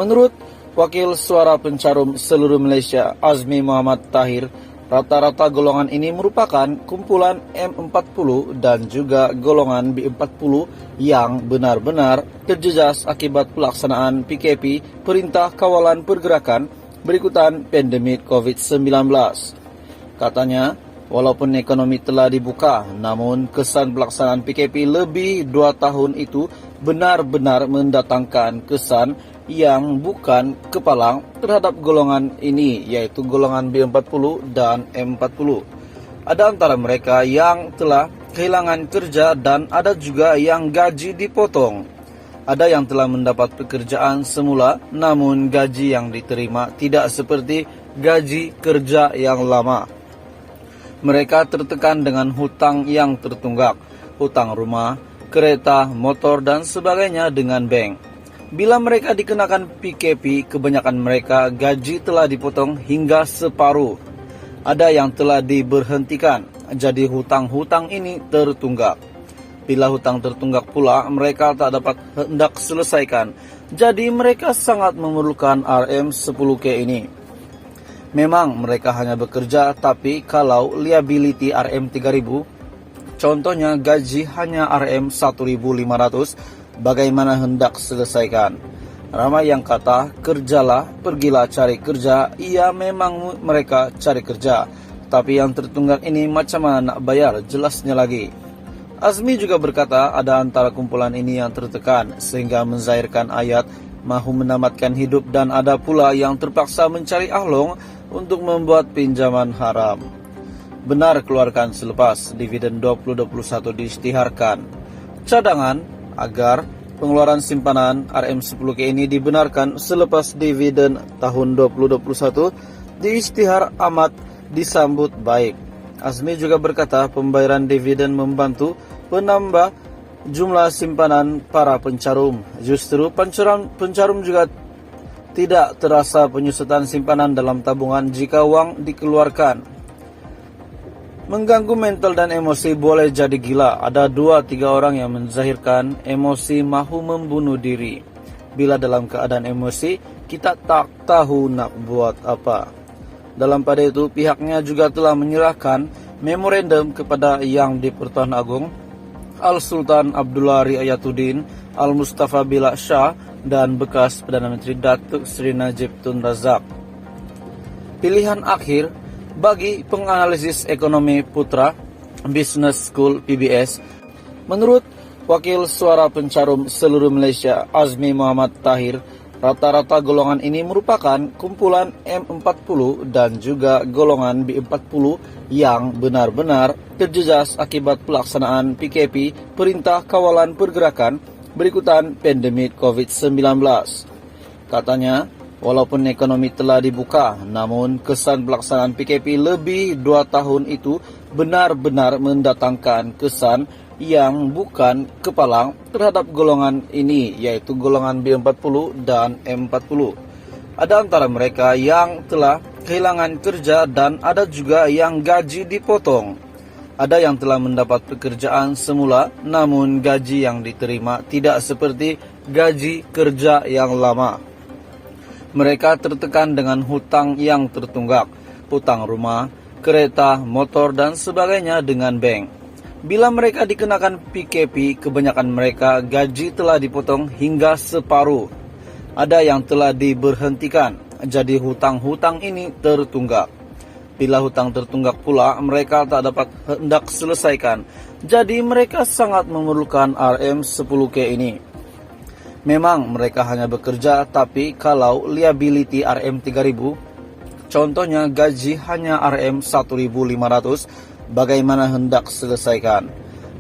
Menurut Wakil Suara Pencarum Seluruh Malaysia Azmi Muhammad Tahir, rata-rata golongan ini merupakan kumpulan M40 dan juga golongan B40 yang benar-benar terjejas akibat pelaksanaan PKP Perintah Kawalan Pergerakan berikutan pandemik COVID-19. Katanya, walaupun ekonomi telah dibuka, namun kesan pelaksanaan PKP lebih 2 tahun itu benar-benar mendatangkan kesan yang bukan kepalang terhadap golongan ini, yaitu golongan B40 dan M40. Ada antara mereka yang telah kehilangan kerja dan ada juga yang gaji dipotong. Ada yang telah mendapat pekerjaan semula, namun gaji yang diterima tidak seperti gaji kerja yang lama. Mereka tertekan dengan hutang yang tertunggak, hutang rumah, kereta, motor dan sebagainya dengan bank. Bila mereka dikenakan PKP, kebanyakan mereka gaji telah dipotong hingga separuh. Ada yang telah diberhentikan, jadi hutang-hutang ini tertunggak. Bila hutang tertunggak pula, mereka tak dapat hendak selesaikan. Jadi mereka sangat memerlukan RM10K ini. Memang mereka hanya bekerja, tapi kalau liability RM3000, contohnya gaji hanya RM1500, bagaimana hendak selesaikan? Ramai yang kata, kerjalah, pergilah cari kerja. Iya, memang mereka cari kerja, tapi yang tertunggak ini macam mana nak bayar, jelasnya lagi. Azmi juga berkata, ada antara kumpulan ini yang tertekan sehingga menzahirkan ayat mahu menamatkan hidup, dan ada pula yang terpaksa mencari ahlong untuk membuat pinjaman haram. Benar keluarkan selepas dividen 2021 diisytiharkan. Cadangan agar pengeluaran simpanan RM10K ini dibenarkan selepas dividen tahun 2021 diisytihar amat disambut baik. Azmi juga berkata pembayaran dividen membantu penambah jumlah simpanan para pencarum. Justru pencarum juga tidak terasa penyusutan simpanan dalam tabungan jika wang dikeluarkan. Mengganggu mental dan emosi boleh jadi gila. Ada 2-3 orang yang menzahirkan emosi mahu membunuh diri. Bila dalam keadaan emosi, kita tak tahu nak buat apa. Dalam pada itu, pihaknya juga telah menyerahkan memorandum kepada Yang di-Pertuan Agong Al-Sultan Abdullah Riayatuddin Al-Mustafa Billah Shah dan bekas Perdana Menteri Datuk Seri Najib Tun Razak. Pilihan akhir bagi penganalisis ekonomi Putra Business School PBS. Menurut Wakil Suara Pencarum Seluruh Malaysia Azmi Muhammad Tahir, rata-rata golongan ini merupakan kumpulan M40 dan juga golongan B40 yang benar-benar terjejas akibat pelaksanaan PKP Perintah Kawalan Pergerakan berikutan pandemik COVID-19. Katanya, walaupun ekonomi telah dibuka, namun kesan pelaksanaan PKP lebih 2 tahun itu benar-benar mendatangkan kesan yang bukan kepalang terhadap golongan ini, yaitu golongan B40 dan M40. Ada antara mereka yang telah kehilangan kerja dan ada juga yang gaji dipotong. Ada yang telah mendapat pekerjaan semula, namun gaji yang diterima tidak seperti gaji kerja yang lama. Mereka tertekan dengan hutang yang tertunggak, hutang rumah, kereta, motor dan sebagainya dengan bank. Bila mereka dikenakan PKP, kebanyakan mereka gaji telah dipotong hingga separuh. Ada yang telah diberhentikan, jadi hutang-hutang ini tertunggak. Bila hutang tertunggak pula, mereka tak dapat hendak selesaikan. Jadi mereka sangat memerlukan RM10K ini. Memang mereka hanya bekerja, tapi kalau liability RM3000, contohnya gaji hanya RM1500, bagaimana hendak selesaikan?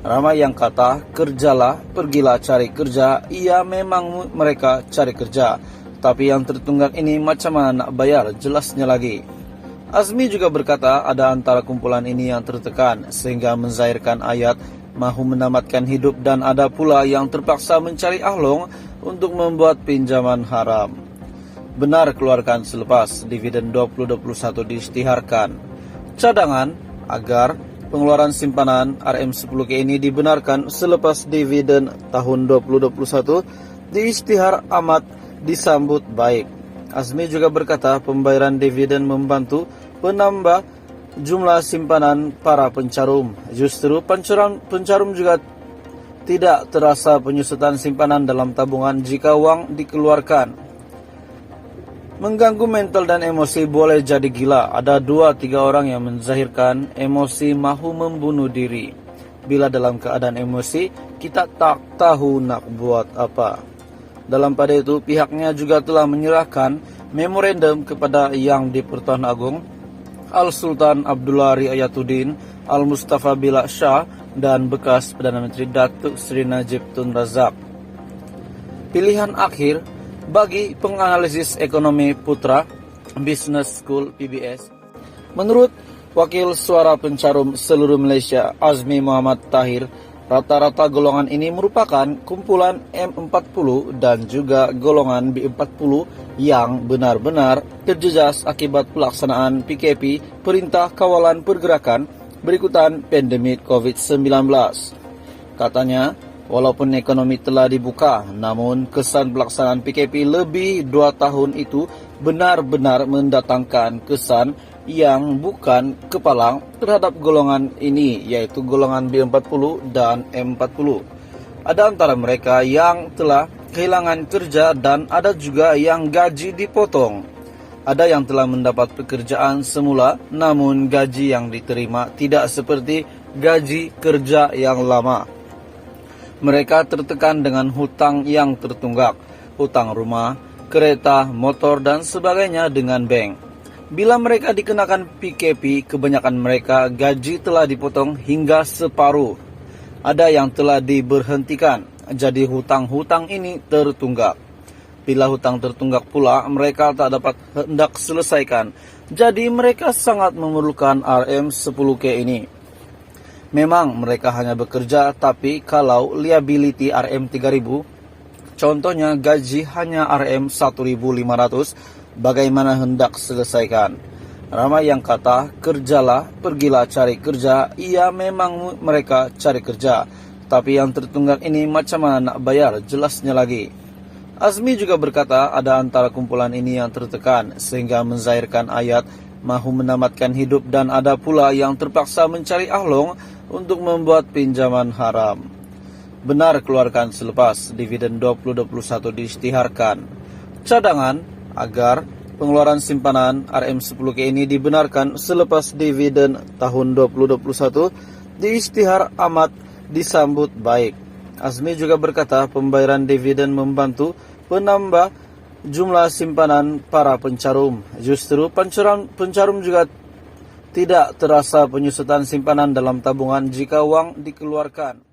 Ramai yang kata, kerjalah, pergilah cari kerja. Iya, memang mereka cari kerja, tapi yang tertunggak ini macam mana nak bayar, jelasnya lagi. Azmi juga berkata, ada antara kumpulan ini yang tertekan sehingga menzahirkan ayat mahu menamatkan hidup, dan ada pula yang terpaksa mencari ahlong untuk membuat pinjaman haram. Benar keluarkan selepas dividen 2021 diisytiharkan. Cadangan agar pengeluaran simpanan RM10K ini dibenarkan selepas dividen tahun 2021 diisytihar amat disambut baik. Azmi juga berkata pembayaran dividen membantu penambah jumlah simpanan para pencarum. Justru pencarum juga tidak terasa penyusutan simpanan dalam tabungan jika uang dikeluarkan. Mengganggu mental dan emosi boleh jadi gila. Ada 2-3 orang yang menzahirkan emosi mahu membunuh diri. Bila dalam keadaan emosi, kita tak tahu nak buat apa. Dalam pada itu, pihaknya juga telah menyerahkan memorandum kepada Yang di-Pertuan Agong Al-Sultan Abdullah Riayatuddin Al-Mustafa Billah Shah dan bekas Perdana Menteri Datuk Seri Najib Tun Razak. Pilihan akhir bagi penganalisis ekonomi Putra Business School PBS. Menurut Wakil Suara Pencarum Seluruh Malaysia Azmi Muhammad Tahir, rata-rata golongan ini merupakan kumpulan M40 dan juga golongan B40 yang benar-benar terjejas akibat pelaksanaan PKP Perintah Kawalan Pergerakan berikutan pandemik COVID-19. Katanya, walaupun ekonomi telah dibuka, namun kesan pelaksanaan PKP lebih 2 tahun itu benar-benar mendatangkan kesan yang bukan kepalang terhadap golongan ini, yaitu golongan B40 dan M40. Ada antara mereka yang telah kehilangan kerja dan ada juga yang gaji dipotong. Ada yang telah mendapat pekerjaan semula, namun gaji yang diterima tidak seperti gaji kerja yang lama. Mereka tertekan dengan hutang yang tertunggak, hutang rumah, kereta, motor dan sebagainya dengan bank. Bila mereka dikenakan PKP, kebanyakan mereka gaji telah dipotong hingga separuh. Ada yang telah diberhentikan, jadi hutang-hutang ini tertunggak. Bila hutang tertunggak pula, mereka tak dapat hendak selesaikan. Jadi mereka sangat memerlukan RM10K ini. Memang mereka hanya bekerja, tapi kalau liability RM3000, contohnya gaji hanya RM1500, bagaimana hendak selesaikan? Ramai yang kata, kerjalah, pergilah cari kerja. Iya, memang mereka cari kerja, tapi yang tertunggak ini macam mana nak bayar, jelasnya lagi. Azmi juga berkata ada antara kumpulan ini yang tertekan sehingga menzahirkan ayat mahu menamatkan hidup, dan ada pula yang terpaksa mencari ahlong untuk membuat pinjaman haram. Benar keluarkan selepas dividen 2021 diisytiharkan. Cadangan agar pengeluaran simpanan RM10K ini dibenarkan selepas dividen tahun 2021 diisytihar amat disambut baik. Azmi juga berkata pembayaran dividen membantu penambah jumlah simpanan para pencarum. Justru pencarum juga tidak terasa penyusutan simpanan dalam tabungan jika uang dikeluarkan.